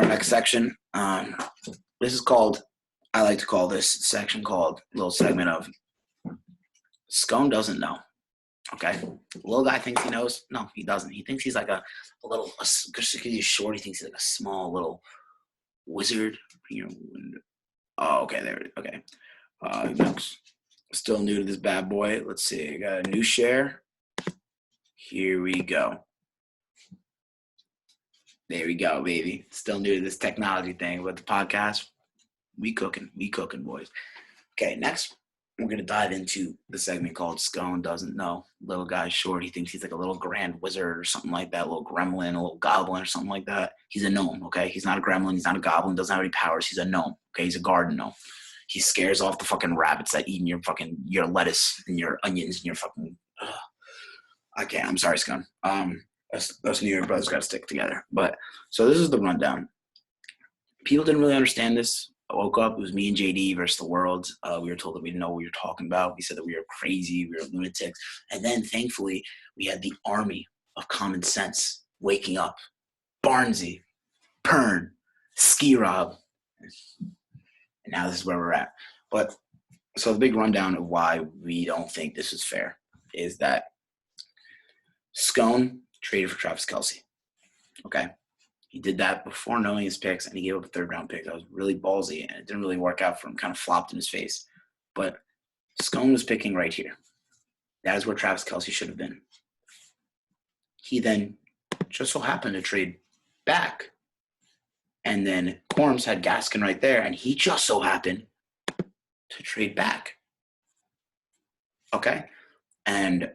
Our next section. This is called, I like to call this section called little segment of Scone doesn't know. Okay, little guy thinks he knows. No, he doesn't. He thinks he's like a little, just because he's short, he thinks he's like a small little wizard. Oh, okay, there. Okay, still new to this bad boy. Let's see. I got a new share. Here we go. There we go, baby. Still new to this technology thing, but the podcast, we cooking, boys. Okay, next we're gonna dive into the segment called Scone Doesn't Know. Little guy short, he thinks he's like a little grand wizard or something like that, a little gremlin, a little goblin or something like that. He's a gnome, okay? He's not a gremlin, he's not a goblin, doesn't have any powers, he's a gnome, okay? He's a garden gnome. He scares off the fucking rabbits that eat your lettuce and your onions and your fucking I'm sorry, Scone. Us New York brothers got to stick together. But so this is the rundown. People didn't really understand this. I woke up. It was me and JD versus the world. We were told that we didn't know what we were talking about. We said that we were crazy. We were lunatics. And then, thankfully, we had the army of common sense waking up. Barnesy, Pern, Ski Rob. And now this is where we're at. But so the big rundown of why we don't think this is fair is that Scone traded for Travis Kelce. Okay. He did that before knowing his picks, and he gave up a third-round pick. That was really ballsy, and it didn't really work out for him. Kind of flopped in his face. But Scone was picking right here. That is where Travis Kelce should have been. He then just so happened to trade back. And then Corms had Gaskin right there, and he just so happened to trade back. Okay? And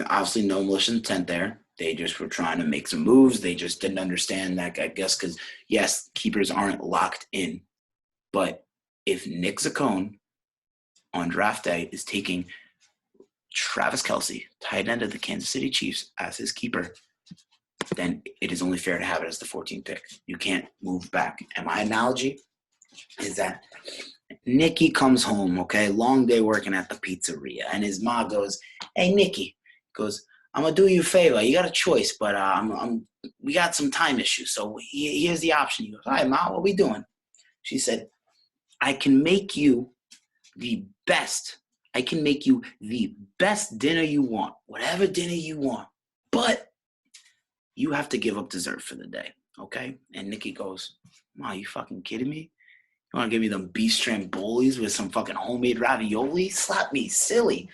obviously no malicious intent there. They just were trying to make some moves. They just didn't understand that, I guess, because, yes, keepers aren't locked in. But if Nick Zaccone on draft day is taking Travis Kelce, tight end of the Kansas City Chiefs, as his keeper, then it is only fair to have it as the 14th pick. You can't move back. And my analogy is that Nicky comes home, okay, long day working at the pizzeria, and his mom goes, "Hey, Nicky," goes, "I'm gonna do you a favor. You got a choice, but we got some time issues. So here's the option." He goes, "All right, Ma, what we doing?" She said, "I can make you the best. I can make you the best dinner you want, whatever dinner you want, but you have to give up dessert for the day, okay?" And Nicky goes, "Ma, you fucking kidding me? You want to give me them beef strambolis with some fucking homemade ravioli? Slap me, silly.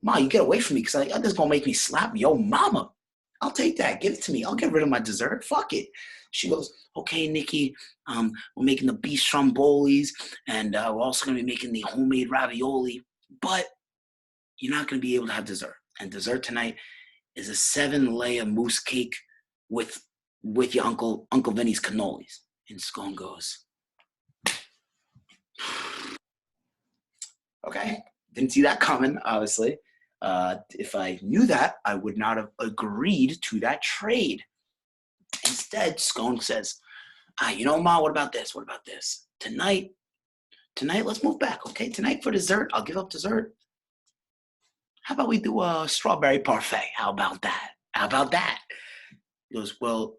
Ma, you get away from me because this is going to make me slap yo mama. I'll take that. Give it to me. I'll get rid of my dessert. Fuck it." She goes, "Okay, Nicky, we're making the beef strombolis, and we're also going to be making the homemade ravioli, but you're not going to be able to have dessert. And dessert tonight is a 7-layer mousse cake with your Uncle Vinny's cannolis." And Scone goes, okay, didn't see that coming, obviously. If I knew that, I would not have agreed to that trade. Instead, Scone says, Ma, what about this? What about this? Tonight, let's move back, okay? Tonight for dessert, I'll give up dessert. How about we do a strawberry parfait? How about that? He goes, well,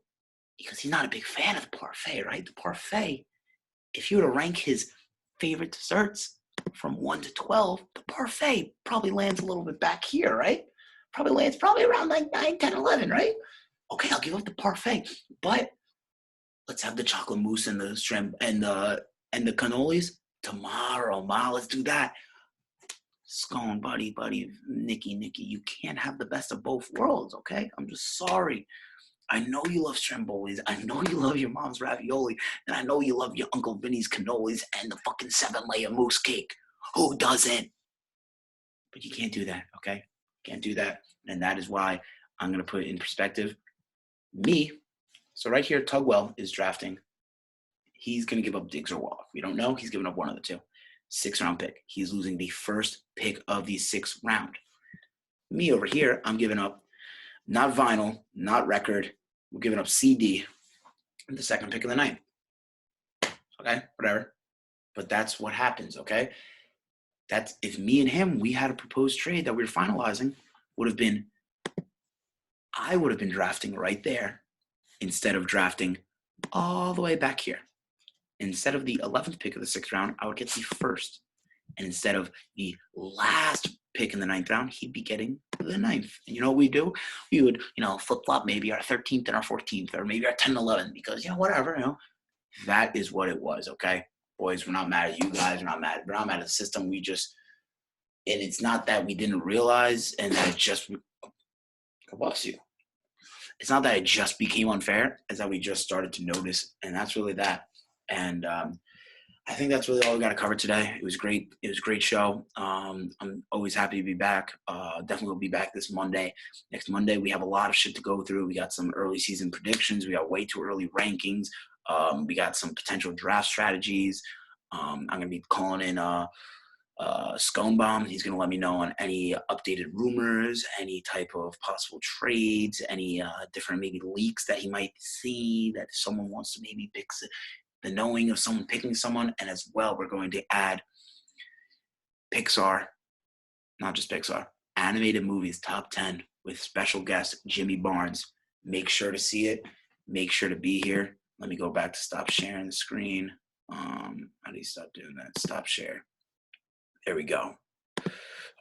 because he's not a big fan of the parfait, right? The parfait, if you were to rank his favorite desserts from 1 to 12, the parfait probably lands a little bit back here, right? Probably around like 9, 10, 11, right? Okay, I'll give up the parfait, but let's have the chocolate mousse and the shrimp and the cannolis tomorrow, Ma. Let's do that. Scone, buddy, Nicky, you can't have the best of both worlds, okay? I'm just sorry. I know you love strambolis. I know you love your mom's ravioli. And I know you love your Uncle Vinny's cannolis and the fucking 7-layer mousse cake. Who doesn't? But you can't do that, okay? Can't do that. And that is why I'm going to put it in perspective. Me, so right here, Tugwell is drafting. He's going to give up Diggs or Waller. We don't know. He's giving up one of the two. 6th-round pick. He's losing the first pick of the 6th round. Me over here, I'm giving up not vinyl, not record. We're giving up CD, the 2nd pick of the night. Okay, whatever. But that's what happens, okay? That's if me and him, we had a proposed trade that we were finalizing, I would have been drafting right there instead of drafting all the way back here. Instead of the 11th pick of the 6th round, I would get the first. And instead of the last pick in the 9th round, he'd be getting the 9th. And you know what we do? We would, flip-flop maybe our 13th and our 14th, or maybe our 10th and 11th, because, whatever. That is what it was, okay? Boys, we're not mad at you guys. We're not mad at the system. And it's not that we didn't realize and that it just, God bless you. It's not that it just became unfair. It's that we just started to notice. And that's really that. And I think that's really all we got to cover today. It was great. It was a great show. I'm always happy to be back. Definitely will be back this Monday. Next Monday, we have a lot of shit to go through. We got some early season predictions. We got way too early rankings. We got some potential draft strategies. I'm going to be calling in Sconebaum. He's going to let me know on any updated rumors, any type of possible trades, any different maybe leaks that he might see that someone wants to maybe pick the knowing of someone picking someone. And as well, we're going to add Pixar, not just Pixar, animated movies top 10 with special guest Jimmy Barnes. Make sure to see it. Make sure to be here. Let me go back to stop sharing the screen. How do you stop doing that? Stop share. There we go.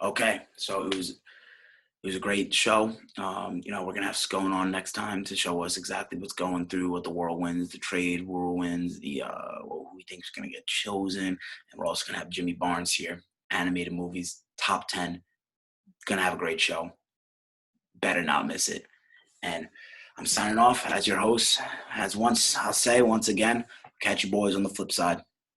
Okay, so it was a great show. We're gonna have Scone on next time to show us exactly what's going through, what the whirlwinds, the trade whirlwinds, who we think is gonna get chosen, and we're also gonna have Jimmy Barnes here. Animated movies, top 10. Gonna have a great show. Better not miss it. And I'm signing off as your host. I'll say once again, catch you boys on the flip side.